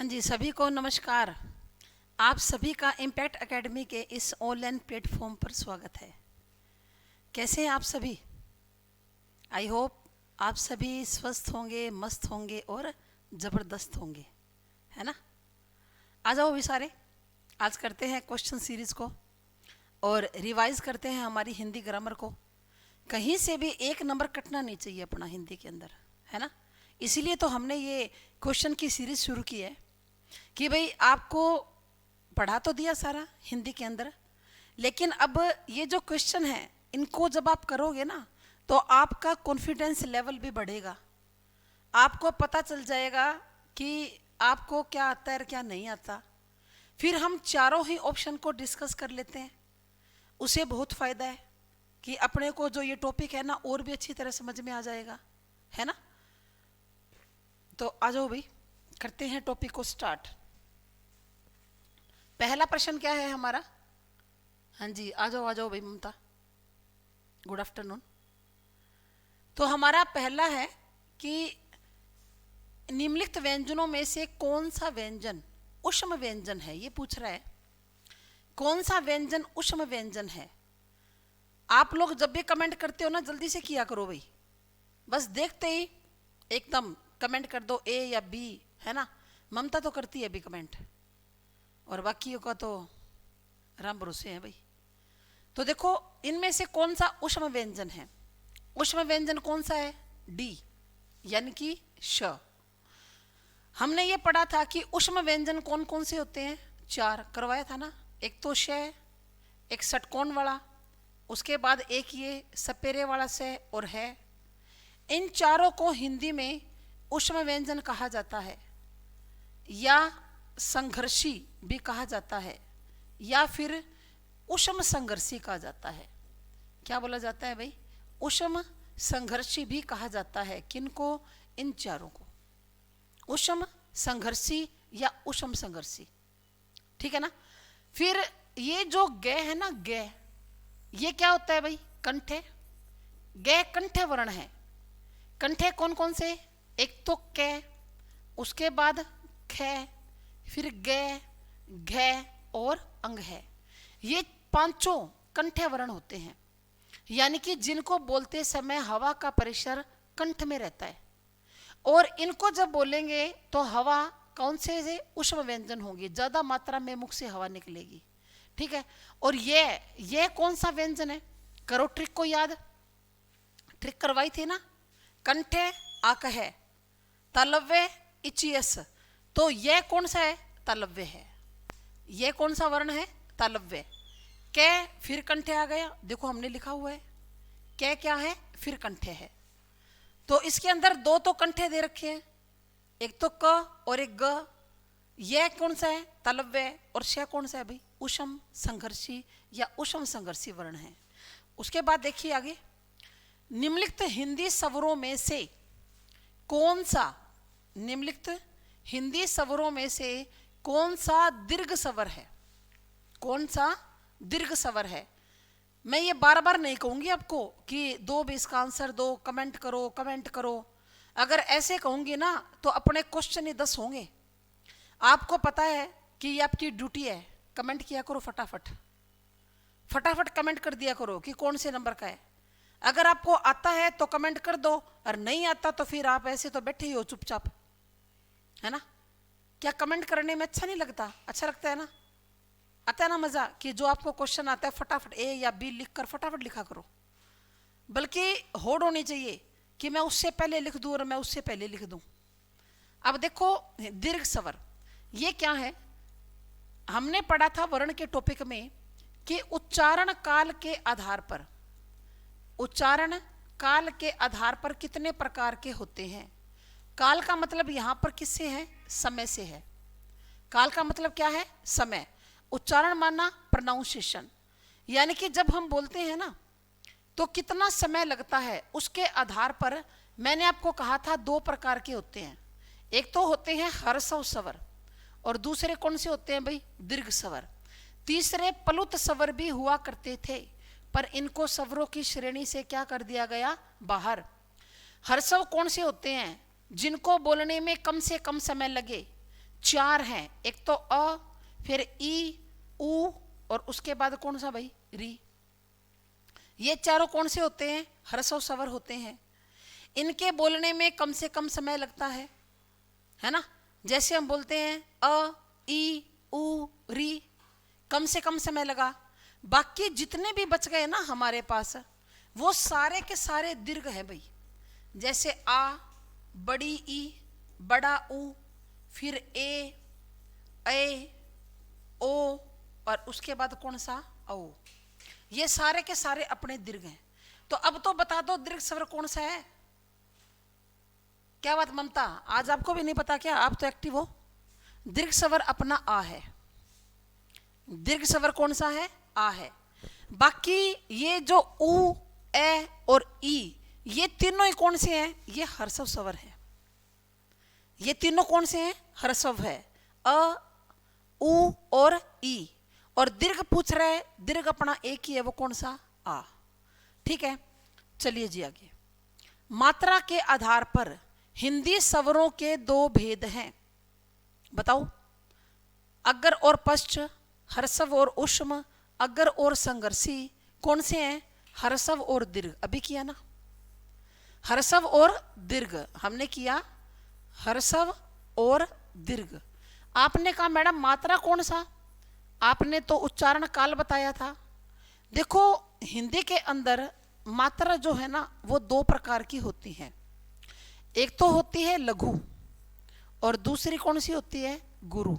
हाँ जी, सभी को नमस्कार। आप सभी का इम्पैक्ट एकेडमी के इस ऑनलाइन प्लेटफॉर्म पर स्वागत है। कैसे हैं आप सभी? आई होप आप सभी स्वस्थ होंगे, मस्त होंगे और ज़बरदस्त होंगे, है ना? आ जाओ भी सारे। आज करते हैं क्वेश्चन सीरीज़ को और रिवाइज करते हैं हमारी हिंदी ग्रामर को। कहीं से भी एक नंबर कटना नहीं चाहिए अपना हिंदी के अंदर, है ना? इसीलिए तो हमने ये क्वेश्चन की सीरीज़ शुरू की है कि भाई आपको पढ़ा तो दिया सारा हिंदी के अंदर, लेकिन अब ये जो क्वेश्चन है इनको जब आप करोगे ना तो आपका कॉन्फिडेंस लेवल भी बढ़ेगा। आपको पता चल जाएगा कि आपको क्या आता है और क्या नहीं आता। फिर हम चारों ही ऑप्शन को डिस्कस कर लेते हैं, उसे बहुत फ़ायदा है कि अपने को जो ये टॉपिक है ना और भी अच्छी तरह समझ में आ जाएगा, है ना? तो आ जाओ भाई, करते हैं टॉपिक को स्टार्ट। पहला प्रश्न क्या है हमारा? हाँ जी, आ जाओ भाई ममता, गुड आफ्टरनून। तो हमारा पहला है कि निम्नलिखित व्यंजनों में से कौन सा व्यंजन ऊष्म व्यंजन है, ये पूछ रहा है। कौन सा व्यंजन ऊष्म व्यंजन है? आप लोग जब भी कमेंट करते हो ना जल्दी से किया करो भाई, बस देखते ही एकदम कमेंट कर दो ए या बी, है ना? ममता तो करती है अभी कमेंट, और बाकियों का तो राम भरोसे है भाई। तो देखो इनमें से कौन सा ऊष्म व्यंजन है? ऊष्म व्यंजन कौन सा है? डी, यानी कि श। हमने ये पढ़ा था कि ऊष्म व्यंजन कौन कौन से होते हैं, चार करवाया था ना। एक तो श, एक षटकोण वाला, उसके बाद एक ये सपेरे वाला से और है। इन चारों को हिंदी में ऊष्म व्यंजन कहा जाता है, या संघर्षी भी कहा जाता है, या फिर ऊष्म संघर्षी कहा जाता है। क्या बोला जाता है भाई? ऊष्म संघर्षी भी कहा जाता है। किनको? इन चारों को, ऊष्म संघर्षी या ऊष्म संघर्षी, ठीक है ना? फिर ये जो ग है ना, ग, ये क्या होता है भाई? कंठे। ग कंठे वर्ण है। कंठे कौन कौन से? एक तो क, उसके बाद ख, फिर ग, घ और अंग है। ये पांचों कंठे वर्ण होते हैं, यानी कि जिनको बोलते समय हवा का परिसर कंठ में रहता है, और इनको जब बोलेंगे तो हवा कौन से ऊष्म व्यंजन होंगे, ज्यादा मात्रा में मुख से हवा निकलेगी, ठीक है? और ये कौन सा व्यंजन है? करो ट्रिक को याद, ट्रिक करवाई थी ना। कंठे आकह, तालव्य इचियस, तो ये कौन सा है? तालव्य है। ये कौन सा वर्ण है? तालव्य। कै फिर कंठे आ गया, देखो हमने लिखा हुआ है कै क्या है, फिर कंठे है। तो इसके अंदर दो तो कंठे दे रखे हैं, एक तो क और एक ग। यह कौन सा है? तालव्य। और श कौन सा है भाई? ऊष्म संघर्षी या ऊष्म संघर्षी वर्ण है। उसके बाद देखिए आगे, निम्नलिखित हिंदी स्वरों में से कौन सा, निम्नलिखित हिंदी स्वरों में से कौन सा दीर्घ स्वर है? कौन सा दीर्घ स्वर है? मैं ये बार बार नहीं कहूंगी आपको कि दो भी इसका आंसर दो, कमेंट करो कमेंट करो। अगर ऐसे कहूंगी ना तो अपने क्वेश्चन ही 10 होंगे। आपको पता है कि ये आपकी ड्यूटी है, कमेंट किया करो फटाफट, फटाफट कमेंट कर दिया करो कि कौन से नंबर का है। अगर आपको आता है तो कमेंट कर दो, और नहीं आता तो फिर आप ऐसे तो बैठे ही हो चुपचाप, है ना? क्या कमेंट करने में अच्छा नहीं लगता? अच्छा लगता है ना? आता है ना मजा कि जो आपको क्वेश्चन आता है फटाफट ए या बी लिख कर फटाफट लिखा करो। बल्कि होड़ होनी चाहिए कि मैं उससे पहले लिख दूं और मैं उससे पहले लिख दूं। अब देखो दीर्घ स्वर ये क्या है? हमने पढ़ा था वर्ण के टॉपिक में कि उच्चारण काल के आधार पर, उच्चारण काल के आधार पर कितने प्रकार के होते हैं। काल का मतलब यहां पर किससे है? समय से है। काल का मतलब क्या है? समय। उच्चारण माना प्रोनाउंसिएशन, यानी कि जब हम बोलते हैं ना तो कितना समय लगता है उसके आधार पर। मैंने आपको कहा था दो प्रकार के होते हैं, एक तो होते हैं ह्रस्व स्वर और दूसरे कौन से होते हैं भाई? दीर्घ स्वर। तीसरे प्लुत स्वर भी हुआ करते थे, पर इनको स्वरों की श्रेणी से क्या कर दिया गया? बाहर। ह्रस्व कौन से होते हैं? जिनको बोलने में कम से कम समय लगे, 4 हैं, एक तो अ, फिर ई, उ, और उसके बाद कौन सा भाई, री। ये चारों कौन से होते हैं, ह्रस्व स्वर होते हैं। इनके बोलने में कम से कम समय लगता है ना। जैसे हम बोलते हैं अ, ई, उ, री, कम से कम समय लगा। बाकी जितने भी बच गए ना हमारे पास, वो सारे के सारे दीर्घ है भाई। जैसे आ, बड़ी ई, बड़ा उ, फिर ए, ओ, और उसके बाद कौन सा, औ। ये सारे के सारे अपने दीर्घ हैं। तो अब तो बता दो दीर्घ स्वर कौन सा है। क्या बात ममता, आज आपको भी नहीं पता क्या, आप तो एक्टिव हो। दीर्घ स्वर अपना आ है। दीर्घ स्वर कौन सा है, आ है। बाकी ये जो उ, ए और ई, ये तीनों ही कौन से हैं, ये ह्रस्व स्वर है। ये तीनों कौन से हैं, ह्रस्व है। अ, उ और ई। और दीर्घ पूछ रहे हैं, दीर्घ अपना एक ही है, वो कौन सा, आ। ठीक है, चलिए जी आगे। मात्रा के आधार पर हिंदी स्वरों के 2 भेद हैं, बताओ। अग्र और पश्च, ह्रस्व और ऊष्म, अग्र और संघर्षी, कौन से हैं, ह्रस्व और दीर्घ। अभी किया ना, ह्रस्व और दीर्घ हमने किया, ह्रस्व और दीर्घ। आपने कहा मैडम मात्रा कौन सा, आपने तो उच्चारण काल बताया था। देखो हिंदी के अंदर मात्रा जो है ना वो 2 प्रकार की होती है। एक तो होती है लघु और दूसरी कौन सी होती है, गुरु।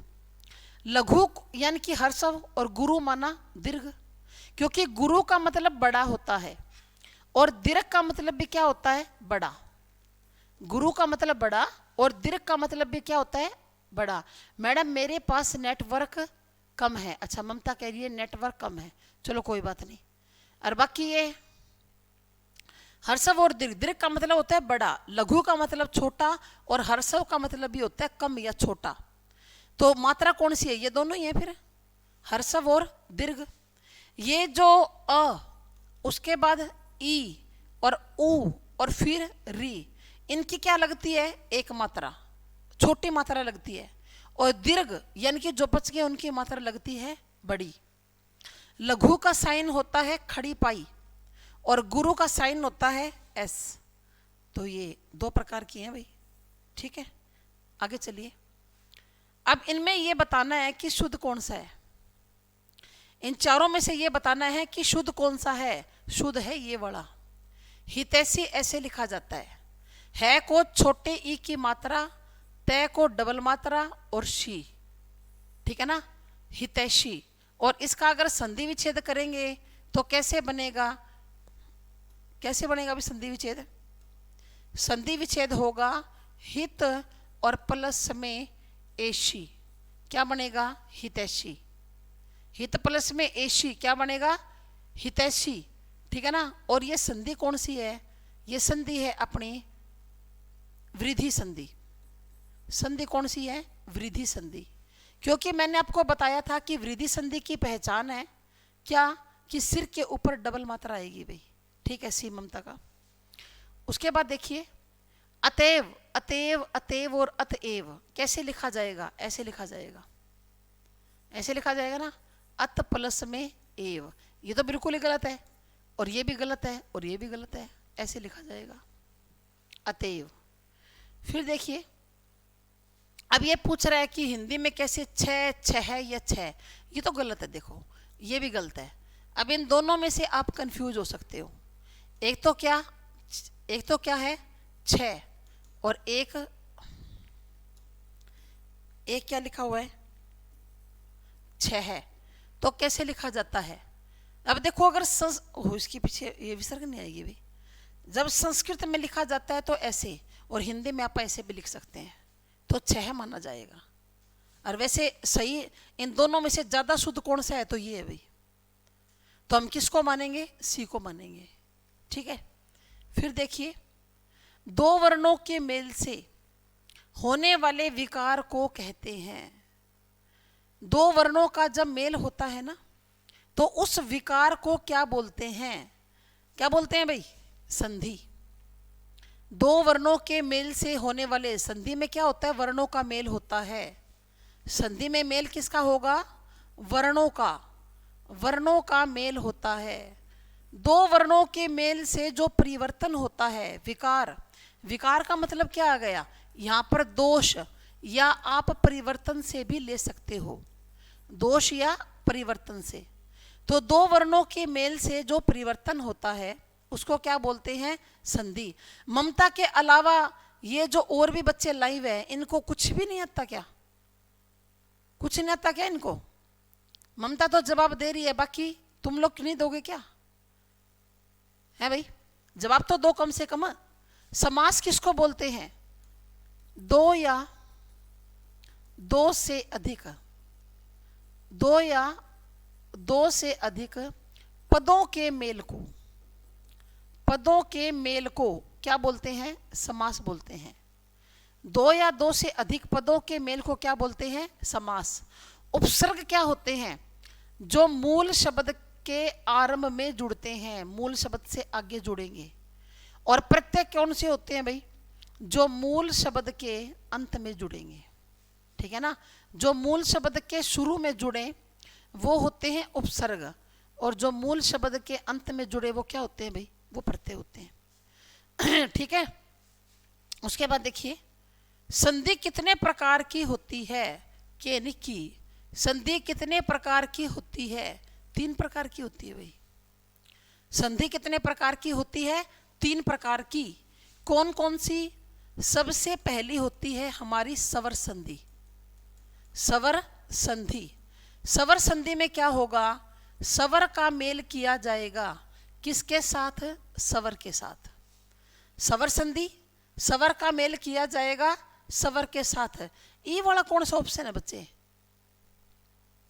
लघु यानी कि ह्रस्व और गुरु माना दीर्घ, क्योंकि गुरु का मतलब बड़ा होता है और दीर्घ का मतलब भी क्या होता है, बड़ा। गुरु का मतलब बड़ा और दीर्घ का मतलब भी क्या होता है, बड़ा। मैडम मेरे पास नेटवर्क कम है। अच्छा ममता कह रही है नेटवर्क कम है, चलो कोई बात नहीं। और बाकी ये ह्रस्व और दीर्घ, दीर्घ का मतलब होता है बड़ा, लघु का मतलब छोटा और ह्रस्व का मतलब भी होता है कम या छोटा। तो मात्रा कौन सी है, ये दोनों ही है फिर, ह्रस्व और दीर्घ। ये जो अ, उसके बाद ई और उ और फिर री, इनकी क्या लगती है, एक मात्रा, छोटी मात्रा लगती है। और दीर्घ यानी कि जो बच गए उनकी मात्रा लगती है बड़ी। लघु का साइन होता है खड़ी पाई और गुरु का साइन होता है एस। तो ये 2 प्रकार की हैं भाई। ठीक है, आगे चलिए। अब इनमें ये बताना है कि शुद्ध कौन सा है। इन चारों में से ये बताना है कि शुद्ध कौन सा है। शुद्ध है ये वाला, हितैषी ऐसे लिखा जाता है को छोटे ई की मात्रा, तय को डबल मात्रा और शी। ठीक है ना, हितैषी। और इसका अगर संधि विच्छेद करेंगे तो कैसे बनेगा, कैसे बनेगा अभी संधि विच्छेद। संधि विच्छेद होगा हित और प्लस में एशी, क्या बनेगा, हितैषी। हित प्लस में एशी क्या बनेगा, हितैषी। ठीक है ना। और ये संधि कौन सी है, ये संधि है अपनी वृद्धि संधि। संधि कौन सी है, वृद्धि संधि। क्योंकि मैंने आपको बताया था कि वृद्धि संधि की पहचान है क्या, कि सिर के ऊपर डबल मात्रा आएगी भाई। ठीक है, सी ममता का। उसके बाद देखिए अतएव, अतएव, अतएव और अतएव कैसे लिखा जाएगा, ऐसे लिखा जाएगा, ऐसे लिखा जाएगा ना, अत प्लस में एव। ये तो बिल्कुल ही गलत है और ये भी गलत है और ये भी गलत है, ऐसे लिखा जाएगा अतएव। फिर देखिए अब ये पूछ रहा है कि हिंदी में कैसे छह या छह, ये तो गलत है। देखो ये भी गलत है। अब इन दोनों में से आप कंफ्यूज हो सकते हो। एक तो क्या है छह और एक क्या लिखा हुआ है, छह है। तो कैसे लिखा जाता है। अब देखो अगर इसके पीछे ये विसर्ग नहीं आएगी भाई। जब संस्कृत में लिखा जाता है तो ऐसे, और हिंदी में आप ऐसे भी लिख सकते हैं, तो छह माना जाएगा। और वैसे सही इन दोनों में से ज्यादा शुद्ध कौन सा है, तो ये है भाई। तो हम किसको मानेंगे, सी को मानेंगे। ठीक है। फिर देखिए दो वर्णों के मेल से होने वाले विकार को कहते हैं। दो वर्णों का जब मेल होता है ना, तो उस विकार को क्या बोलते हैं, क्या बोलते हैं भाई, संधि। दो वर्णों के मेल से होने वाले, संधि में क्या होता है, वर्णों का मेल होता है। संधि में मेल किसका होगा? वर्णों का। वर्णों का मेल होता है। दो वर्णों के मेल से जो परिवर्तन होता है, विकार। विकार का मतलब क्या आ गया यहाँ पर? दोष, या आप परिवर्तन से भी ले सकते हो, दोष या परिवर्तन से। तो दो वर्णों के मेल से जो परिवर्तन होता है उसको क्या बोलते हैं? संधि। ममता के अलावा ये जो और भी बच्चे लाइव है, इनको कुछ भी नहीं आता क्या? कुछ नहीं आता क्या इनको? ममता तो जवाब दे रही है, बाकी तुम लोग नहीं दोगे क्या? है भाई, जवाब तो दो कम से कम। समास किसको बोलते हैं? दो या दो से अधिक, दो या दो से अधिक पदों के मेल को, पदों के मेल को क्या बोलते हैं? समास बोलते हैं। दो या दो से अधिक पदों के मेल को क्या बोलते हैं? समास। उपसर्ग क्या होते हैं? जो मूल शब्द के आरंभ में जुड़ते हैं, मूल शब्द से आगे जुड़ेंगे। और प्रत्यय कौन से होते हैं भाई? जो मूल शब्द के अंत में जुड़ेंगे। ठीक है ना? जो मूल शब्द के शुरू में जुड़े वो होते हैं उपसर्ग, और जो मूल शब्द के अंत में जुड़े वो क्या होते हैं भाई? वो प्रत्यय होते हैं। ठीक है। उसके बाद देखिए, संधि कितने प्रकार की होती है? केनिक की संधि कितने प्रकार की होती है? 3 प्रकार की होती है भाई। संधि कितने प्रकार की होती है? 3 प्रकार की। कौन कौन सी? सबसे पहली होती है हमारी स्वर संधि। स्वर संधि। स्वर संधि में क्या होगा? स्वर का मेल किया जाएगा किसके साथ? स्वर के साथ। स्वर संधि, स्वर का मेल किया जाएगा स्वर के साथ। ई वाला कौन सा ऑप्शन है बच्चे?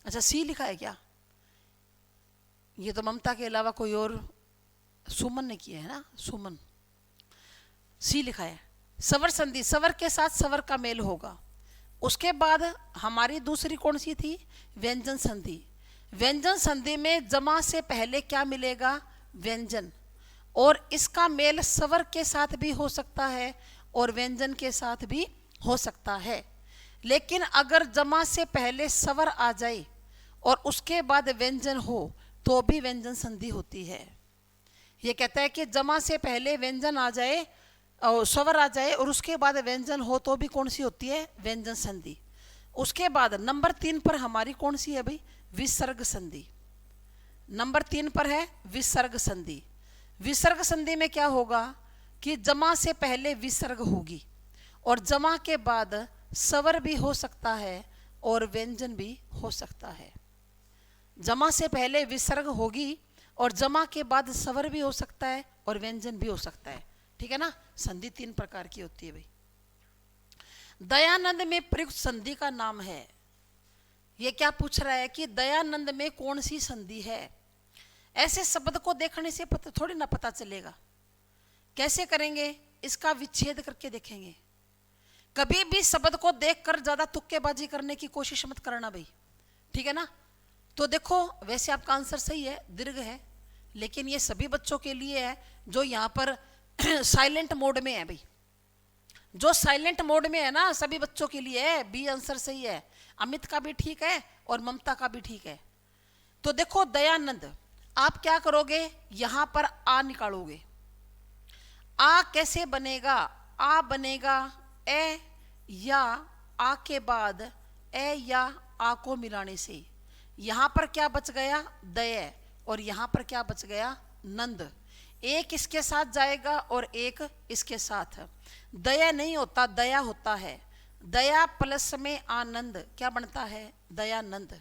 अच्छा, सी लिखा है क्या? ये तो ममता के अलावा कोई और, सुमन ने किया है ना, सुमन। सी लिखा है। स्वर संधि, स्वर के साथ स्वर का मेल होगा। उसके बाद हमारी दूसरी कौन सी थी? व्यंजन संधि। व्यंजन संधि में जमा से पहले क्या मिलेगा? व्यंजन। और इसका मेल स्वर के साथ भी हो सकता है और व्यंजन के साथ भी हो सकता है। लेकिन अगर जमा से पहले स्वर आ जाए और उसके बाद व्यंजन हो तो भी व्यंजन संधि होती है। ये कहता है कि जमा से पहले व्यंजन आ जाए और स्वर आ जाए और उसके बाद व्यंजन हो तो भी कौन सी होती है? व्यंजन संधि। उसके बाद नंबर 3 पर हमारी कौन सी है भाई? विसर्ग संधि। नंबर 3 पर है विसर्ग संधि। विसर्ग संधि में क्या होगा कि जमा से पहले विसर्ग होगी और जमा के बाद स्वर भी हो सकता है और व्यंजन भी हो सकता है। जमा से पहले विसर्ग होगी और जमा के बाद स्वर भी हो सकता है और व्यंजन भी हो सकता है। ठीक है ना? संधि 3 प्रकार की होती है भाई। दयानंद में प्रयुक्त संधि का नाम है। ये क्या पूछ रहा है कि दयानंद में कौन सी संधि है? ऐसे शब्द को देखने से पता थोड़ी ना पता चलेगा। कैसे करेंगे? इसका विच्छेद करके देखेंगे। कभी भी शब्द को देखकर ज्यादा तुक्केबाजी करने की कोशिश मत करना भाई। ठीक है ना? तो देखो, वैसे आपका आंसर सही है, दीर्घ है, लेकिन ये सभी बच्चों के लिए है जो यहाँ पर साइलेंट मोड में है भाई। जो साइलेंट मोड में है ना, सभी बच्चों के लिए है। बी आंसर सही है। अमित का भी ठीक है और ममता का भी ठीक है। तो देखो, दयानंद, आप क्या करोगे? यहां पर आ निकालोगे। आ कैसे बनेगा? आ बनेगा ए या आ के बाद ए या आ को मिलाने से। यहां पर क्या बच गया? दय। और यहां पर क्या बच गया? नंद। एक इसके साथ जाएगा और एक इसके साथ। दया नहीं होता, दया होता है। दया प्लस में आनंद क्या बनता है? दयानंद।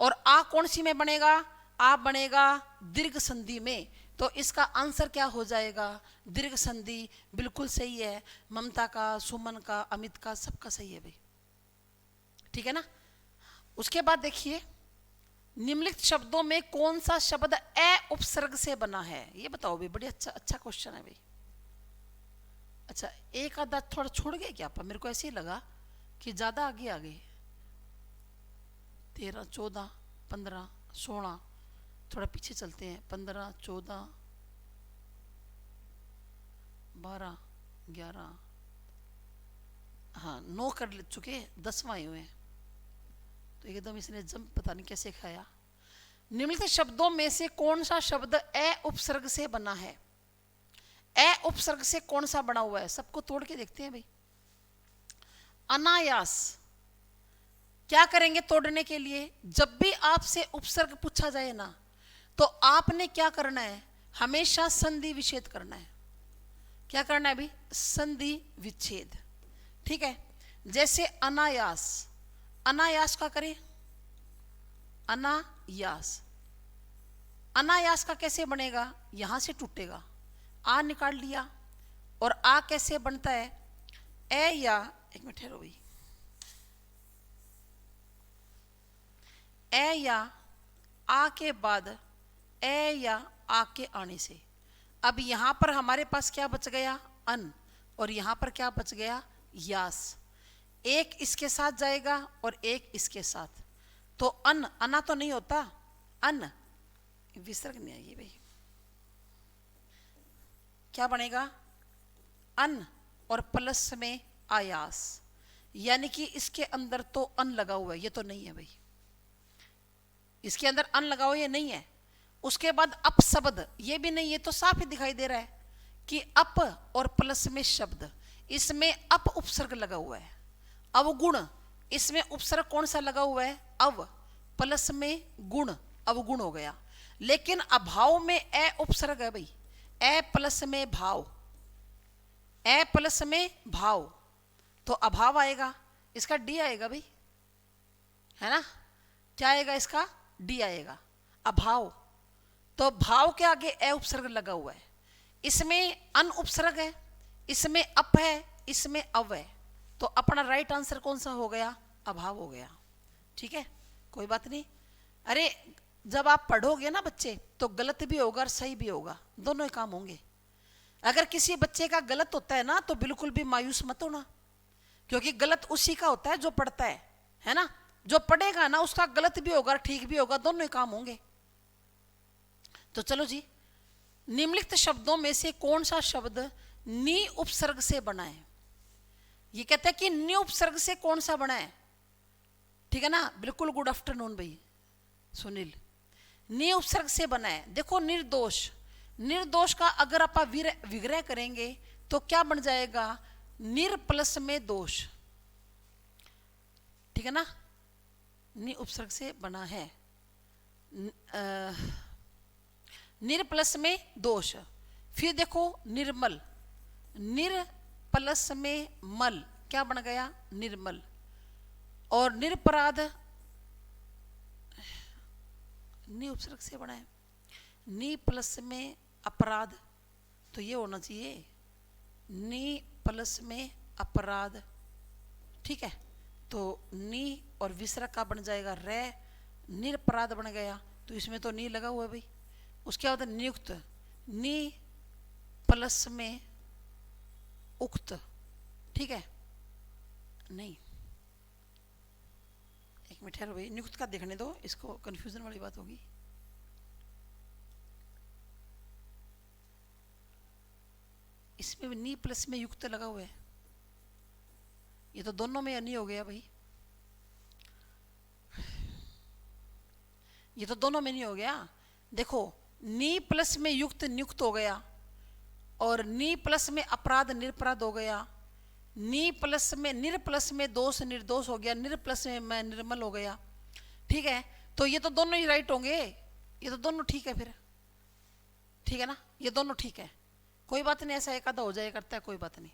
और आ कौन सी में बनेगा? आ बनेगा दीर्घ संधि में। तो इसका आंसर क्या हो जाएगा? दीर्घ संधि। बिल्कुल सही है। ममता का, सुमन का, अमित का, सबका सही है भाई। ठीक है ना? उसके बाद देखिए, निम्नलिखित शब्दों में कौन सा शब्द ए उपसर्ग से बना है? ये बताओ भाई। बड़ी अच्छा क्वेश्चन है भाई। अच्छा, एक आधा थोड़ा छोड़ गए क्या? पर मेरे को ऐसे ही लगा कि ज्यादा आगे आ गए। 13, 14, 15, 16, थोड़ा पीछे चलते हैं। 15, 14, 12, 11, हाँ 9 कर चुके, 10वां हुए हैं। तो एकदम इसने जम पता नहीं कैसे खाया। निम्नलिखित शब्दों में से कौन सा शब्द ए उपसर्ग से बना है? ए उपसर्ग से कौन सा बना हुआ है? सबको तोड़ के देखते हैं भाई। अनायास। क्या करेंगे तोड़ने के लिए? जब भी आपसे उपसर्ग पूछा जाए ना, तो आपने क्या करना है? हमेशा संधि विच्छेद करना है। क्या करना है भाई? संधि विच्छेद। ठीक है। जैसे अनायास, अनायास का करें, अनायास। अनायास का कैसे बनेगा? यहां से टूटेगा, आ निकाल लिया। और आ कैसे बनता है? ए या, एक मिनट ठहरो भाई, ए या आ के बाद ए या आ के आने से। अब यहां पर हमारे पास क्या बच गया? अन। और यहां पर क्या बच गया? यास। एक इसके साथ जाएगा और एक इसके साथ, तो अन, अना तो नहीं होता, अन, विसर्ग नहीं आएगी भाई। क्या बनेगा? अन और प्लस में आयास, यानी कि इसके अंदर तो अन लगा हुआ है, ये तो नहीं है भाई। इसके अंदर अन लगा हुआ ये नहीं है। उसके बाद अप शब्द, ये भी नहीं, ये तो साफ ही दिखाई दे रहा है कि अप और प्लस में शब्द, इसमें अप उपसर्ग लगा हुआ है। अवगुण, इसमें उपसर्ग कौन सा लगा हुआ है? अव, प्लस में गुण, अवगुण हो गया। लेकिन अभाव में ए उपसर्ग है भाई, ए प्लस में भाव, ए प्लस में भाव, तो अभाव आएगा, इसका डी आएगा भाई, है ना? क्या आएगा इसका? डी आएगा, अभाव। तो भाव के आगे ए उपसर्ग लगा हुआ है, इसमें अन उपसर्ग है, इसमें अप है, इसमें अव है, तो अपना राइट आंसर कौन सा हो गया? अभाव हो गया। ठीक है, कोई बात नहीं। अरे जब आप पढ़ोगे ना बच्चे, तो गलत भी होगा और सही भी होगा, दोनों ही काम होंगे। अगर किसी बच्चे का गलत होता है ना, तो बिल्कुल भी मायूस मत होना, क्योंकि गलत उसी का होता है जो पढ़ता है ना? जो पढ़ेगा ना उसका गलत भी होगा ठीक भी होगा, दोनों ही काम होंगे। तो चलो जी, निम्नलिखित शब्दों में से कौन सा शब्द नी उपसर्ग से बना है? ये कहते हैं कि नी उपसर्ग से कौन सा बना है? ठीक है ना? बिल्कुल, गुड आफ्टरनून भाई सुनील। नी उपसर्ग से बना है। देखो, निर्दोष, निर्दोष का अगर आप विग्रह करेंगे तो क्या बन जाएगा? निर प्लस में दोष। ठीक है ना? नि उपसर्ग से बना है, निर प्लस में दोष। फिर देखो निर्मल, निर प्लस में मल, क्या बन गया? निर्मल। और निरपराध, नि उपसर्ग से बना है, नि प्लस में अपराध, तो ये होना चाहिए नि प्लस में अपराध। ठीक है, तो नी और विसर्ग का बन जाएगा रे, निरपराध बन गया, तो इसमें तो नी लगा हुआ है भाई। उसके बाद नियुक्त, नी प्लस में उक्त। ठीक है, नहीं, एक मिनट ठहरो भाई, नियुक्त का देखने दो, इसको कंफ्यूजन वाली बात होगी। इसमें नी प्लस में युक्त लगा हुआ है, ये तो दोनों में नहीं हो गया भाई, ये तो दोनों में नहीं हो गया। देखो, नी प्लस में युक्त नियुक्त हो गया, और नी प्लस में अपराध निरपराध हो गया, नी प्लस में निर प्लस में दोष निर्दोष हो गया, निर प्लस में मैं निर्मल हो गया। ठीक है, तो ये तो दोनों ही राइट होंगे, ये तो दोनों ठीक है फिर। ठीक है ना? ये दोनों ठीक है, कोई बात नहीं, ऐसा एक आधा हो जाए करता है, कोई बात नहीं,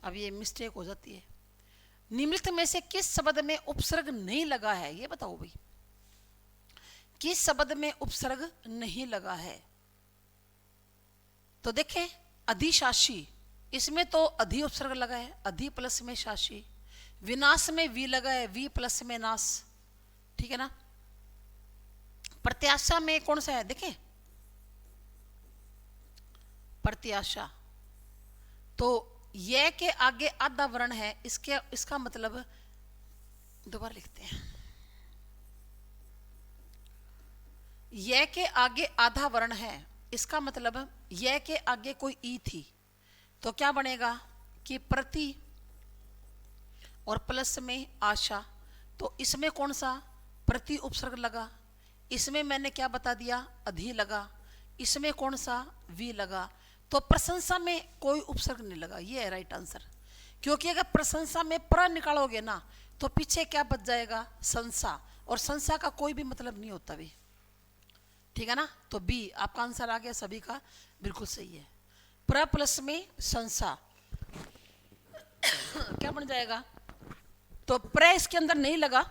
अब ये मिस्टेक हो जाती है। निम्नलिखित में से किस शब्द में उपसर्ग नहीं लगा है? ये बताओ भाई, किस शब्द में उपसर्ग नहीं लगा है? तो देखें, अधिशासी, इसमें तो अधि उपसर्ग लगा है, अधि प्लस में शासी। विनाश में वी लगा है, वी प्लस में नाश। ठीक है ना? प्रत्याशा में कौन सा है? देखें, प्रत्याशा, तो ये के आगे आधा वर्ण है, इसका मतलब, दोबारा लिखते हैं, ये के आगे आधा वर्ण है, इसका मतलब ये के आगे कोई ई थी, तो क्या बनेगा कि प्रति और प्लस में आशा, तो इसमें कौन सा प्रति उपसर्ग लगा, इसमें मैंने क्या बता दिया, अधि लगा, इसमें कौन सा वी लगा। तो प्रशंसा में कोई उपसर्ग नहीं लगा, ये है राइट आंसर। क्योंकि अगर प्रशंसा में प्र निकालोगे ना तो पीछे क्या बच जाएगा, संसा, और संसा का कोई भी मतलब नहीं होता भी, ठीक है ना। तो बी आपका आंसर आ गया, सभी का बिल्कुल सही है। प्र प्लस में संसा क्या बन जाएगा, तो प्र इसके अंदर नहीं लगा,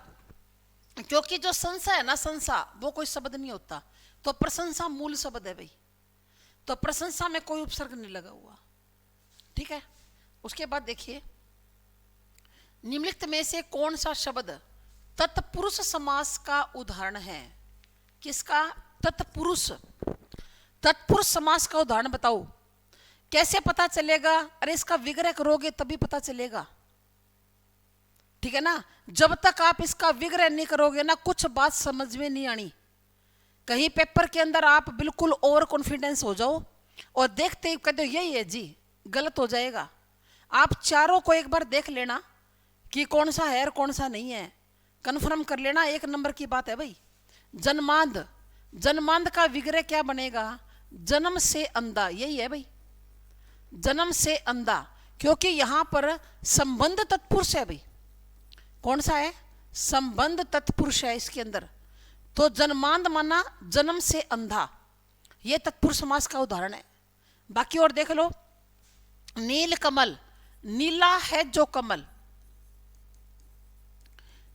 क्योंकि जो संसा है ना, संसा वो कोई शब्द नहीं होता, तो प्रशंसा मूल शब्द है भाई, तो प्रशंसा में कोई उपसर्ग नहीं लगा हुआ, ठीक है। उसके बाद देखिए, निम्नलिखित में से कौन सा शब्द तत्पुरुष समास का उदाहरण है। किसका, तत्पुरुष, तत्पुरुष समास का उदाहरण बताओ। कैसे पता चलेगा, अरे इसका विग्रह करोगे तभी पता चलेगा, ठीक है ना। जब तक आप इसका विग्रह नहीं करोगे ना, कुछ बात समझ में नहीं आनी। कहीं पेपर के अंदर आप बिल्कुल ओवर कॉन्फिडेंस हो जाओ और देखते ही कहते हो यही है जी, गलत हो जाएगा। आप चारों को एक बार देख लेना कि कौन सा है और कौन सा नहीं है, कन्फर्म कर लेना, एक नंबर की बात है भाई। जन्मांध, जन्मांध का विग्रह क्या बनेगा, जन्म से अंधा, यही है भाई, जन्म से अंधा, क्योंकि यहां पर संबंध तत्पुरुष है भाई। कौन सा है, संबंध तत्पुरुष है इसके अंदर, तो जन्मांध माना जन्म से अंधा, यह तत्पुरुष समास का उदाहरण है। बाकी और देख लो, नील कमल, नीला है जो कमल,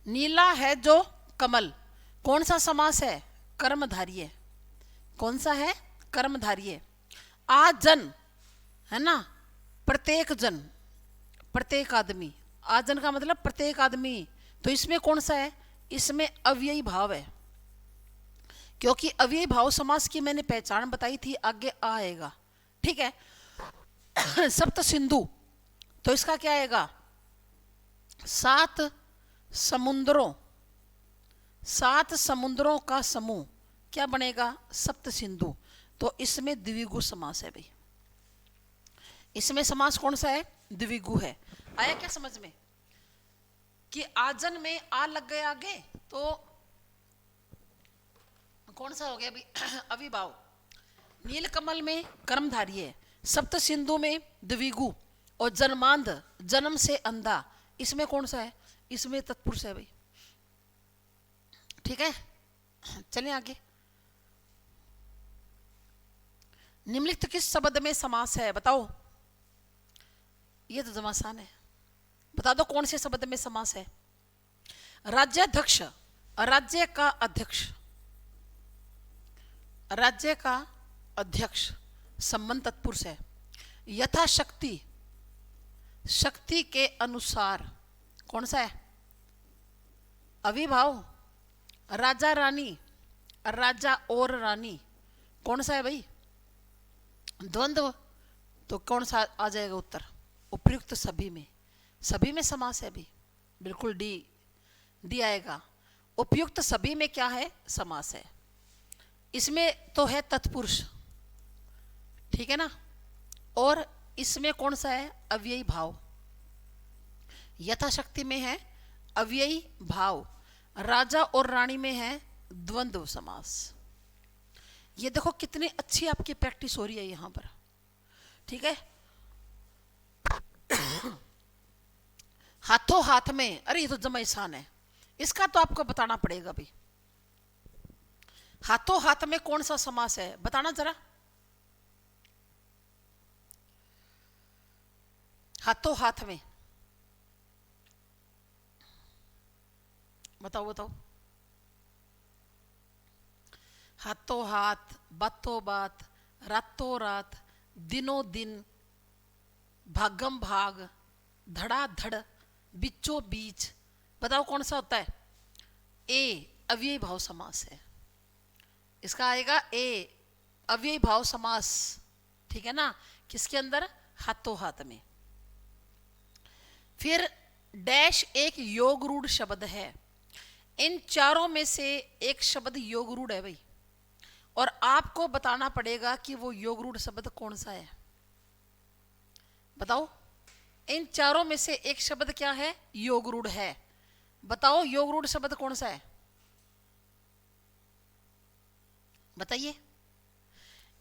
नीला है जो कमल, कौन सा समास है, कर्मधारी है। कौन सा है, कर्मधारी है। आजन है ना, प्रत्येक जन, प्रत्येक आदमी, आजन का मतलब प्रत्येक आदमी, तो इसमें कौन सा है, इसमें अव्ययी भाव है, क्योंकि अव्ययी भाव समास की मैंने पहचान बताई थी, आगे आएगा, ठीक है। सप्त सिंधु, तो इसका क्या आएगा, सात समुद्रों, सात समुद्रों का समूह, क्या बनेगा, सप्त सिंधु, तो इसमें द्विगु समास है भाई। इसमें समास कौन सा है, द्विगु है। आया क्या समझ में, कि आजन में आ लग गया आगे, तो कौन सा हो गया भाई, अविभाव। नीलकमल में कर्मधारी है, सप्त सिंधु में द्विगु, और जन्मांध जन्म से अंधा, इसमें कौन सा है, इसमें तत्पुरुष है भाई, ठीक है। चलिए आगे, निम्नलिखित किस शब्द में समास है, बताओ। ये तो जमा आसान है, बता दो कौन से शब्द में समास है। राज्याध्यक्ष, राज्य का अध्यक्ष, राज्य का अध्यक्ष संबंध तत्पुरुष है। यथाशक्ति, शक्ति के अनुसार, कौन सा है, अविभाव। राजा रानी, राजा और रानी, कौन सा है भाई, द्वंद्व, तो कौन सा आ जाएगा उत्तर, उपयुक्त सभी में, सभी में समास है भी, बिल्कुल डी, डी आएगा। उपयुक्त सभी में क्या है, समास है। इसमें तो है तत्पुरुष, ठीक है ना, और इसमें कौन सा है, अव्ययी भाव। यथाशक्ति में है अव्ययी भाव, राजा और रानी में है द्वंद्व समास। ये देखो कितनी अच्छी आपकी प्रैक्टिस हो रही है यहां पर, ठीक है। हाथों हाथ में, अरे ये तो जमा आसान है, इसका तो आपको बताना पड़ेगा भाई। हाथों हाथ में कौन सा समास है, बताना जरा। हाथों हाथ में बताओ, बताओ। हाथों हाथ, बातों बात, रातों रात, दिनों दिन, भागम भाग, धड़ा धड़, बीचों बीच, बताओ कौन सा होता है। ए अव्ययी भाव समास है, इसका आएगा ए अव्ययी भाव समास, ठीक है ना। किसके अंदर, हाथों हाथ में। फिर डैश एक योग रूढ़ शब्द है, इन चारों में से एक शब्द योग रूढ़ है भाई, और आपको बताना पड़ेगा कि वो योग रूढ़ शब्द कौन सा है, बताओ। इन चारों में से एक शब्द क्या है, योग रूढ़ है। बताओ योग रूढ़ शब्द कौन सा है, बताइए।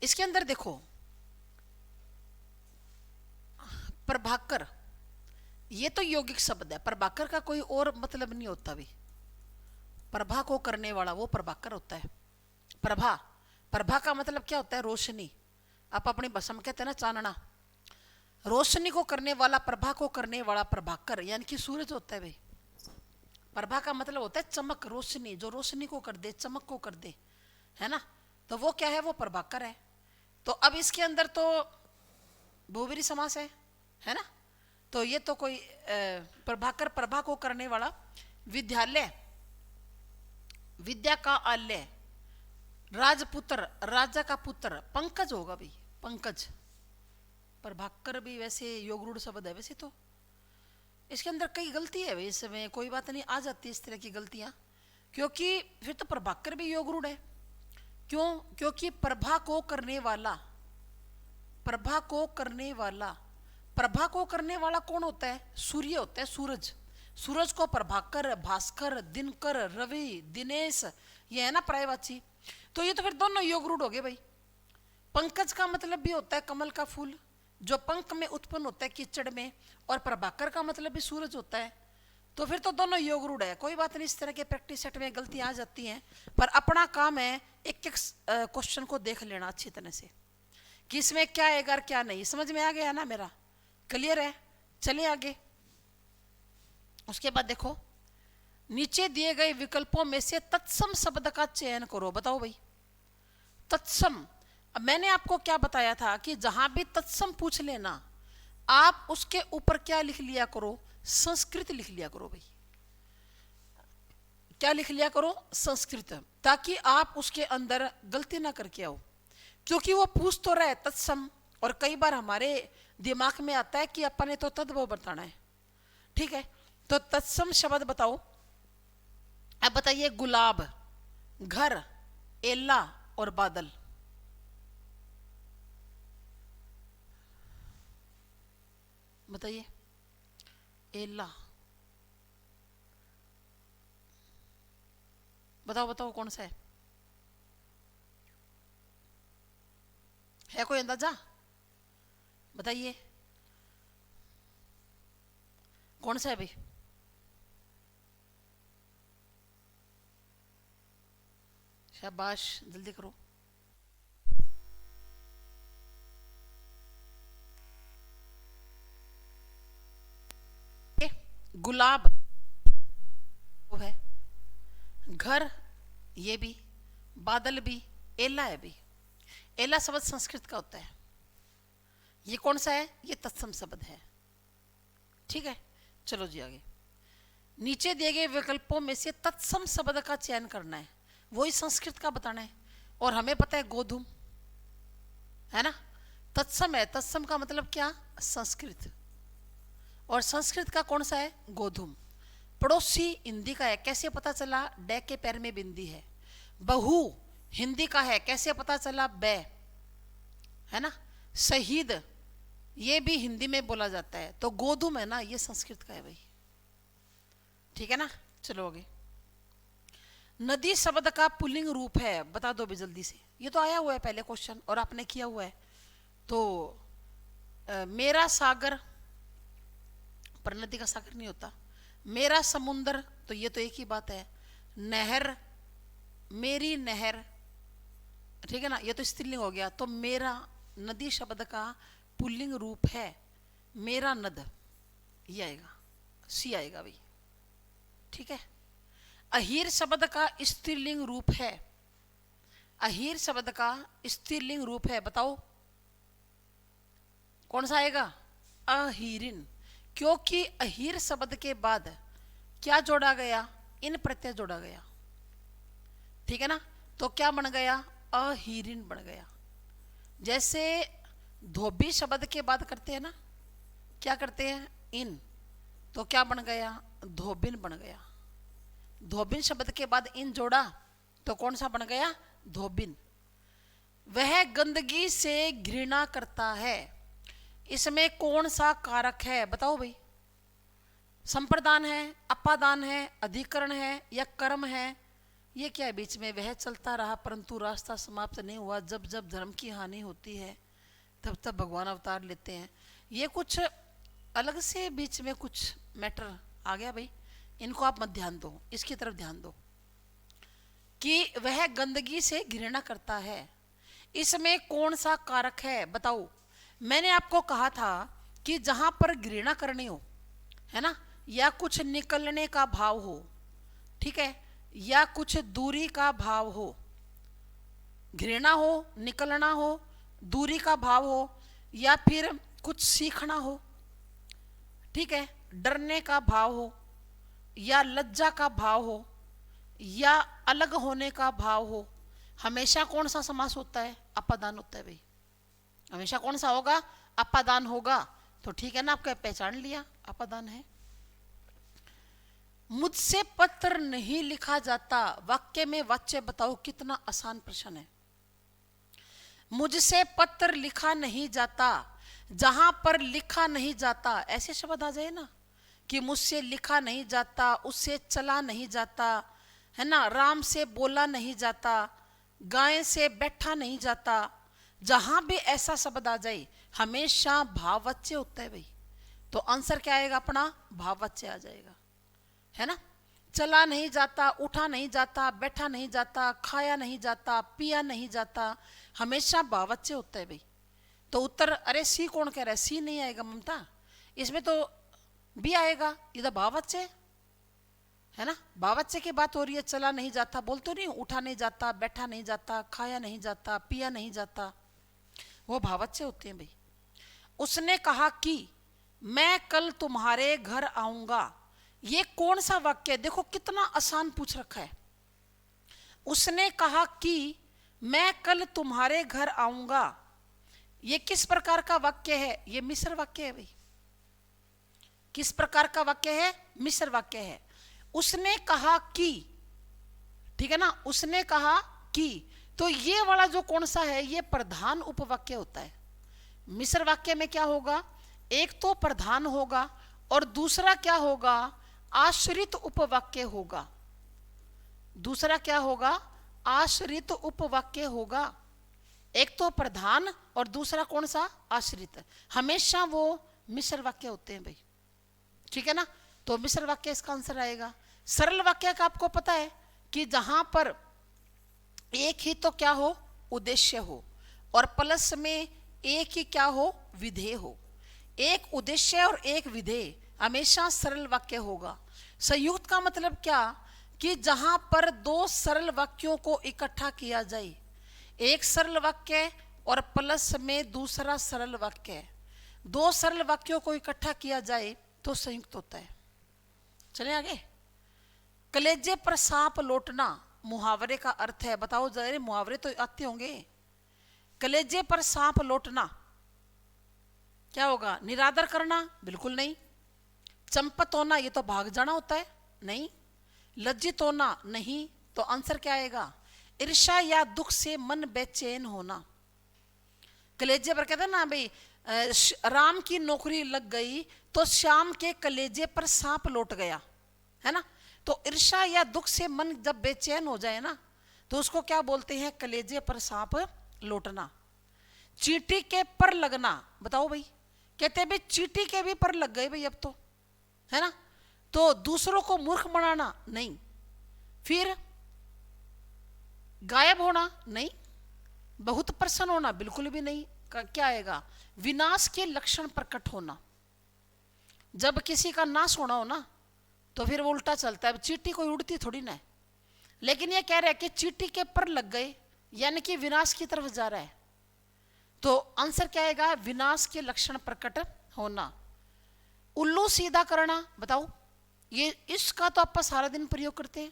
इसके अंदर देखो, प्रभाकर, ये तो यौगिक शब्द है। प्रभाकर का कोई और मतलब नहीं होता भी। प्रभा को करने वाला वो प्रभाकर होता है। प्रभा, प्रभा का मतलब क्या होता है, रोशनी। आप अपनी भाषा में कहते हैं ना चानना। रोशनी को करने वाला, प्रभा को करने वाला प्रभाकर यानी कि सूरज होता है भाई। प्रभा का मतलब होता है चमक, रोशनी, जो रोशनी को कर दे, चमक को कर दे, है ना। तो वो क्या है, वो प्रभाकर है। तो अब इसके अंदर तो बहुब्रीहि समास है ना। तो ये तो कोई प्रभाकर, प्रभा को करने वाला। विद्यालय, विद्या का आलय। राजपुत्र, राजा का पुत्र। पंकज होगा भाई, पंकज। प्रभाकर भी वैसे योग रूढ़ शब्द है वैसे तो। इसके अंदर कई गलती है भाई, इसमें कोई बात नहीं, आ जाती है इस तरह की गलतियां, क्योंकि फिर तो प्रभाकर भी योग रूढ़ है। क्यों, क्योंकि प्रभा को करने वाला, प्रभा को करने वाला, प्रभा को करने वाला कौन होता है, सूर्य होता है, सूरज। सूरज को प्रभाकर, भास्कर, दिनकर, रवि, दिनेश, ये है ना पर्यायवाची। तो ये तो फिर दोनों योग रूढ़ हो गए भाई। पंकज का मतलब भी होता है कमल का फूल, जो पंख में उत्पन्न होता है कीचड़ में, और प्रभाकर का मतलब भी सूरज होता है। तो फिर तो दोनों योग रूढ़ है। कोई बात नहीं, इस तरह के प्रैक्टिस सेट में गलतियां आ जाती हैं, पर अपना काम है एक एक क्वेश्चन को देख लेना अच्छी तरह से कि इसमें क्या आएगा और क्या नहीं। समझ में आ गया ना, मेरा क्लियर है। चलिए आगे। उसके बाद देखो, नीचे दिए गए विकल्पों में से तत्सम शब्द का चयन करो। बताओ भाई, तत्सम। अब मैंने आपको क्या बताया था कि जहां भी तत्सम पूछ लेना, आप उसके ऊपर क्या लिख लिया करो, संस्कृत लिख लिया करो भाई। क्या लिख लिया करो, संस्कृत, ताकि आप उसके अंदर गलती ना करके आओ। क्योंकि वो पूछ तो रहा है तत्सम, और कई बार हमारे दिमाग में आता है कि अपन ने तो तद्भव बताना है। ठीक है, तो तत्सम शब्द बताओ। अब बताइए, गुलाब, घर, एला और बादल। बताइए, एला, बताओ बताओ कौन सा है कोई अंदाजा, बताइए कौन सा है भाई। शाबाश, जल्दी करो। गुलाब वो है, घर ये भी, बादल भी, एला है भी। एला शब्द संस्कृत का होता है। ये कौन सा है, ये तत्सम शब्द है। ठीक है, चलो जी आगे। नीचे दिए गए विकल्पों में से तत्सम शब्द का चयन करना है, वही संस्कृत का बताना है। और हमें पता है गोधूम है ना, तत्सम है। तत्सम का मतलब क्या, संस्कृत। और संस्कृत का कौन सा है, गोधूम। पड़ोसी हिंदी का है, कैसे पता चला, डे के पैर में बिंदी है। बहू हिंदी का है, कैसे पता चला, बै, है ना। शहीद ये भी हिंदी में बोला जाता है। तो गोधूम है ना, ये संस्कृत का है भाई। ठीक है ना, चलो आगे। नदी शब्द का पुल्लिंग रूप है, बता दो भी जल्दी से। ये तो आया हुआ है पहले क्वेश्चन और आपने किया हुआ है। तो मेरा सागर, पर नदी का सागर नहीं होता। मेरा समुंदर, तो ये तो एक ही बात है। नहर, मेरी नहर, ठीक है ना, ये तो स्त्रीलिंग हो गया। तो मेरा, नदी शब्द का पुल्लिंग रूप है मेरा नद, ये आएगा, सी आएगा भाई। ठीक है। अहीर शब्द का स्त्रीलिंग रूप है, अहीर शब्द का स्त्रीलिंग रूप है, बताओ कौन सा आएगा, अहीरिन। क्योंकि अहीर शब्द के बाद क्या जोड़ा गया, इन प्रत्यय जोड़ा गया। ठीक है ना, तो क्या बन गया, अहीरिन बन गया। जैसे धोबी शब्द के बाद करते हैं ना, क्या करते हैं, इन, तो क्या बन गया, धोबिन बन गया। धोबिन शब्द के बाद इन जोड़ा तो कौन सा बन गया, धोबिन। वह गंदगी से घृणा करता है, इसमें कौन सा कारक है, बताओ भाई। संप्रदान है, अपादान है, अधिकरण है या कर्म है? ये क्या है बीच में? वह चलता रहा परंतु रास्ता समाप्त नहीं हुआ, जब जब धर्म की हानि होती है तब तब भगवान अवतार लेते हैं। ये कुछ अलग से बीच में कुछ मैटर आ गया भाई, इनको आप मत ध्यान दो, इसकी तरफ ध्यान दो कि वह गंदगी से घृणा करता है। इसमें कौन सा कारक है बताओ? मैंने आपको कहा था कि जहां पर घृणा करनी हो, है ना, या कुछ निकलने का भाव हो, ठीक है, या कुछ दूरी का भाव हो, घृणा हो, निकलना हो, दूरी का भाव हो, या फिर कुछ सीखना हो, ठीक है, डरने का भाव हो, या लज्जा का भाव हो, या अलग होने का भाव हो, हमेशा कौन सा समास होता है? अपादान होता है भाई। हमेशा कौन सा होगा? अपादान होगा। तो ठीक है ना, आपका पहचान लिया अपादान है। मुझसे पत्र नहीं लिखा जाता, वाक्य में वाच्य बताओ, कितना आसान प्रश्न है। मुझसे पत्र लिखा नहीं जाता, जहां पर लिखा नहीं जाता ऐसे शब्द आ जाए ना कि मुझसे लिखा नहीं जाता, उससे चला नहीं जाता, है ना, राम से बोला नहीं जाता, गाय से बैठा नहीं जाता, जहां भी ऐसा शब्द आ जाए हमेशा भाववाच्य होता है भाई। तो आंसर क्या आएगा अपना? भाववाच्य आ जाएगा, है ना। चला नहीं जाता, उठा नहीं जाता, बैठा नहीं जाता, खाया नहीं जाता, पिया नहीं जाता, हमेशा भाववाच्य होता है भाई। तो उत्तर, अरे सी कौन कह रहा है? सी नहीं आएगा ममता, इसमें तो बी आएगा, इधर भाववाच्य है ना। भाववाच्य की बात हो रही है, चला नहीं जाता बोल तो नहीं, उठा नहीं जाता, बैठा नहीं जाता, खाया नहीं जाता, पिया नहीं जाता, वो भाववाच्य होते हैं भाई। उसने कहा कि मैं कल तुम्हारे घर आऊंगा, ये कौन सा वाक्य है? देखो कितना आसान पूछ रखा है। उसने कहा कि मैं कल तुम्हारे घर आऊंगा, ये किस प्रकार का वाक्य है? ये मिश्र वाक्य है भाई। किस प्रकार का वाक्य है? मिश्र वाक्य है। उसने कहा कि, ठीक है ना, उसने कहा कि, तो ये वाला जो कौन सा है? ये प्रधान उपवाक्य होता है। मिश्र वाक्य में क्या होगा? एक तो प्रधान होगा और दूसरा क्या होगा? आश्रित उपवाक्य होगा। दूसरा क्या होगा? आश्रित उपवाक्य होगा। एक तो प्रधान और दूसरा कौन सा? आश्रित। हमेशा वो मिश्र वाक्य होते हैं भाई, ठीक है ना। तो मिश्र वाक्य इसका आंसर आएगा। सरल वाक्य का आपको पता है कि जहां पर एक ही तो क्या हो? उद्देश्य हो, और प्लस में एक ही क्या हो? विधेय हो। एक उद्देश्य और एक विधेय, हमेशा सरल वाक्य होगा। संयुक्त का मतलब क्या? कि जहां पर दो सरल वाक्यों को इकट्ठा किया जाए, एक सरल वाक्य और प्लस में दूसरा सरल वाक्य, दो सरल वाक्यों को इकट्ठा किया जाए तो संयुक्त होता है। चले आगे। कलेजे पर सांप लौटना मुहावरे का अर्थ है, बताओ जरा, मुहावरे तो आते होंगे। कलेजे पर सांप लौटना क्या होगा? निरादर करना? बिल्कुल नहीं। चंपत होना, ये तो भाग जाना होता है, नहीं। लज्जित होना? नहीं। तो आंसर क्या आएगा? ईर्ष्या या दुख से मन बेचैन होना। कलेजे पर कहते हैं ना भाई, राम की नौकरी लग गई तो श्याम के कलेजे पर सांप लौट गया, है ना। तो ईर्ष्या या दुख से मन जब बेचैन हो जाए ना, तो उसको क्या बोलते हैं? कलेजे पर सांप लौटना। चींटी के पर लगना, बताओ भाई, कहते हैं भाई चींटी के भी पर लग गए भाई अब तो, है ना। तो दूसरों को मूर्ख बनाना? नहीं। फिर गायब होना? नहीं। बहुत प्रसन्न होना? बिल्कुल भी नहीं। क्या आएगा? विनाश के लक्षण प्रकट होना। जब किसी का नाश होना हो ना, तो फिर वो उल्टा चलता है। चींटी कोई उड़ती थोड़ी ना है, लेकिन ये कह रहा है कि चींटी के पर लग गए, यानी कि विनाश की तरफ जा रहा है। तो आंसर क्या आएगा? विनाश के लक्षण प्रकट होना। उल्लू सीधा करना, बताओ, ये इसका तो आप सारा दिन प्रयोग करते हैं।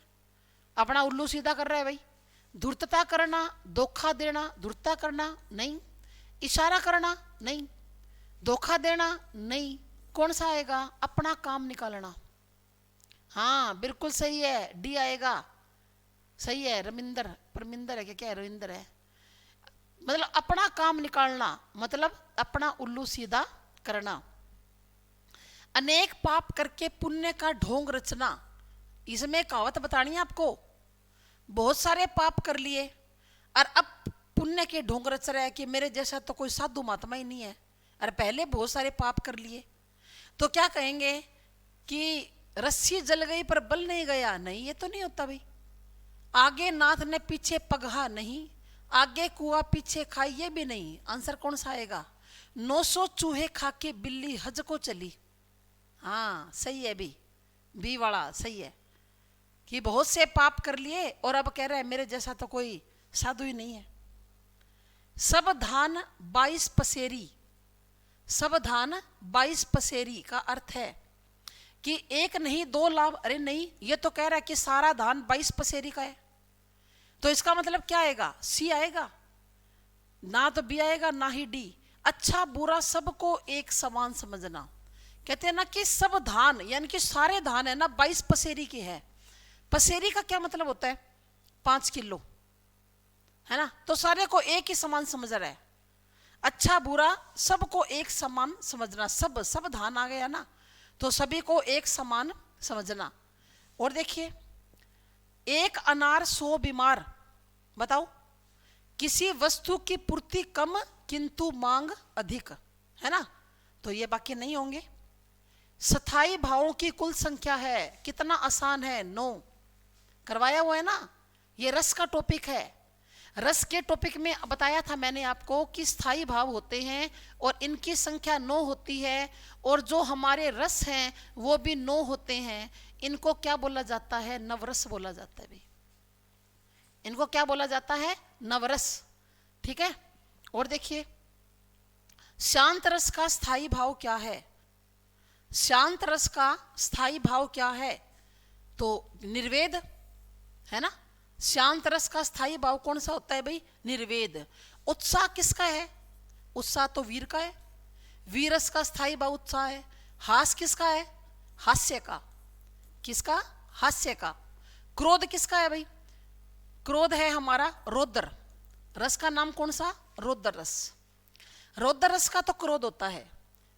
अपना उल्लू सीधा कर रहा है भाई। धूर्तता करना, धोखा देना, धूर्तता करना? नहीं। इशारा करना? नहीं। धोखा देना? नहीं। कौन सा आएगा? अपना काम निकालना। हाँ बिल्कुल सही है, डी आएगा, सही है। रविंदर, परमिंदर है क्या है? रविंदर है। मतलब अपना काम निकालना, मतलब अपना उल्लू सीधा करना। अनेक पाप करके पुण्य का ढोंग रचना, इसमें कहावत बतानी है आपको। बहुत सारे पाप कर लिए और अब पुण्य के ढोंग रच रहा है कि मेरे जैसा तो कोई साधु महात्मा ही नहीं है, और पहले बहुत सारे पाप कर लिए, तो क्या कहेंगे कि रस्सी जल गई पर बल नहीं गया। नहीं, ये तो नहीं होता भाई। आगे नाथ ने पीछे पगहा नहीं, आगे कुआ पीछे खाई, ये भी नहीं। आंसर कौन सा आएगा? 900 चूहे खा के बिल्ली हज को चली। हाँ सही है, बी वाला सही है कि बहुत से पाप कर लिए और अब कह रहे हैं मेरे जैसा तो कोई साधु ही नहीं है। सब धान 22 पसेरी, सब धान 22 पसेरी का अर्थ है कि एक नहीं 2 लाभ। अरे नहीं, ये तो कह रहा है कि सारा धान 22 पसेरी का है, तो इसका मतलब क्या आएगा? सी आएगा, ना तो बी आएगा ना ही डी। अच्छा बुरा सबको एक समान समझना, कहते हैं ना कि सब धान यानी कि सारे धान है ना 22 पसेरी के है। पसेरी का क्या मतलब होता है? 5 किलो, है ना? तो सारे को एक ही समान समझ रहा है। अच्छा बुरा सबको एक समान समझना, सब धान आ गया ना, तो सभी को एक समान समझना। और देखिए, एक अनार 100 बीमार। बताओ, किसी वस्तु की पूर्ति कम किंतु मांग अधिक, है ना? तो ये वाक्य नहीं होंगे। स्थायी भावों की कुल संख्या है, कितना आसान है, 9। करवाया हुआ है ना, ये रस का टॉपिक है। रस के टॉपिक में बताया था मैंने आपको कि स्थायी भाव होते हैं और इनकी संख्या 9 होती है, और जो हमारे रस हैं वो भी 9 होते हैं। इनको क्या बोला जाता है? नवरस बोला जाता है भाई। इनको क्या बोला जाता है? नवरस। ठीक है। और देखिए, शांत रस का स्थायी भाव क्या है? शांत रस का स्थायी भाव क्या है? तो निर्वेद, है ना? शांत रस का स्थायी भाव कौन सा होता है भाई? निर्वेद। उत्साह किसका है? उत्साह तो वीर का है, वीर रस का स्थायी भाव उत्साह है। हास किसका है? हास्य का। किसका? हास्य का। क्रोध किसका है भाई? क्रोध है हमारा रौद्र। रस का नाम कौन सा? रौद्र रस। रौद्र रस का तो क्रोध होता है,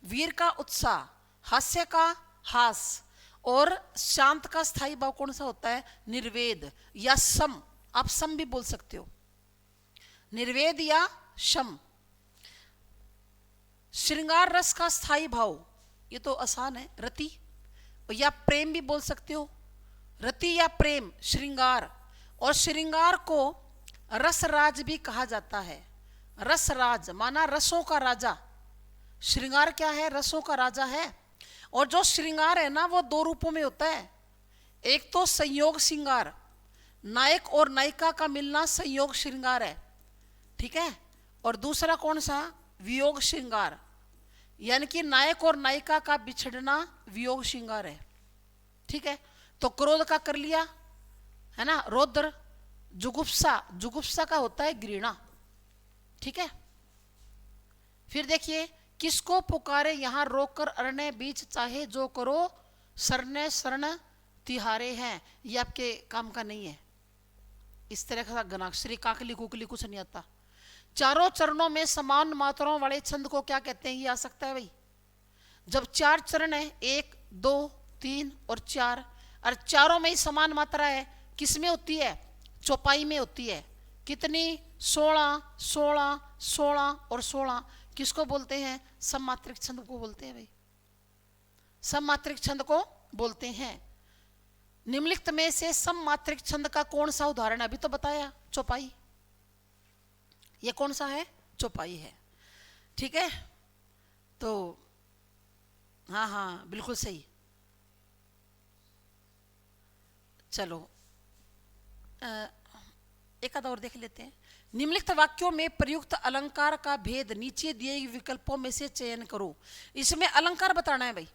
वीर का उत्साह, हास्य का हास, और शांत का स्थायी भाव कौन सा होता है? निर्वेद या सम। आप सम भी बोल सकते हो, निर्वेद या शम। श्रृंगार रस का स्थायी भाव, ये तो आसान है, रति या प्रेम भी बोल सकते हो। रति या प्रेम, श्रृंगार। और श्रृंगार को रसराज भी कहा जाता है। रसराज माना रसों का राजा। श्रृंगार क्या है? रसों का राजा है। और जो श्रृंगार है ना, वो 2 रूपों में होता है। एक तो संयोग श्रृंगार, नायक और नायिका का मिलना संयोग श्रृंगार है, ठीक है। और दूसरा कौन सा? वियोग श्रृंगार, यानी कि नायक और नायिका का बिछड़ना वियोग श्रृंगार है, ठीक है। तो क्रोध का कर लिया, है ना, रौद्र। जुगुप्सा, जुगुप्सा का होता है घृणा, ठीक है। फिर देखिए, किसको पुकारे यहाँ रोककर अरण्य बीच, चाहे जो करो सरने शरण तिहारे हैं। ये आपके काम का नहीं है। इस तरह का गणाक्षरी काकली कुकली कुछ नहीं आता। चारों चरणों में समान मात्राओं वाले छंद को क्या कहते हैं? ये आ सकता है भाई। जब 4 चरण है, 1 2 3 और 4, और चारों में ही समान मात्रा है, किस में होती है? चौपाई में होती है। कितनी? 16 16 16 और 16। किसको बोलते हैं? सममात्रिक छंद को बोलते हैं भाई, सममात्रिक छंद को बोलते हैं। निम्नलिखित में से सममात्रिक छंद का कौन सा उदाहरण? अभी तो बताया, चौपाई। ये कौन सा है? चौपाई है, ठीक है। तो हाँ हाँ बिल्कुल सही। चलो एक आधा और देख लेते हैं। निम्नलिखित वाक्यों में प्रयुक्त अलंकार का भेद नीचे दिए विकल्पों में से चयन करो। इसमें अलंकार बताना है भाई।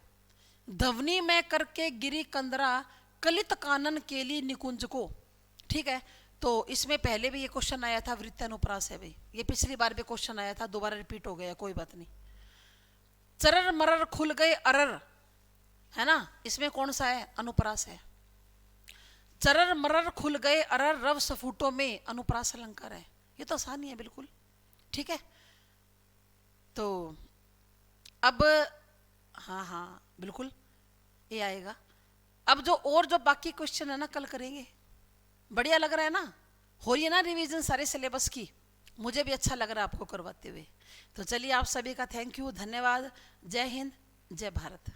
धवनी में करके गिरी कंदरा, कलित कानन के लिए निकुंज को, ठीक है। तो इसमें पहले भी ये क्वेश्चन आया था, वृत्तानुप्रास है भाई। ये पिछली बार भी क्वेश्चन आया था, दोबारा रिपीट हो गया, कोई बात नहीं। चरर मरर खुल गए अरर, है ना, इसमें कौन सा है? अनुप्रास है। चरर मरर खुल गए अरर, रव सफूटों में, अनुप्रास अलंकार है। ये तो आसान ही है बिल्कुल, ठीक है। तो अब हाँ हाँ बिल्कुल ये आएगा। अब जो और जो बाकी क्वेश्चन है ना कल करेंगे। बढ़िया लग रहा है ना, हो रही है ना रिवीजन सारे सिलेबस की, मुझे भी अच्छा लग रहा है आपको करवाते हुए। तो चलिए आप सभी का थैंक यू, धन्यवाद। जय हिंद, जय भारत।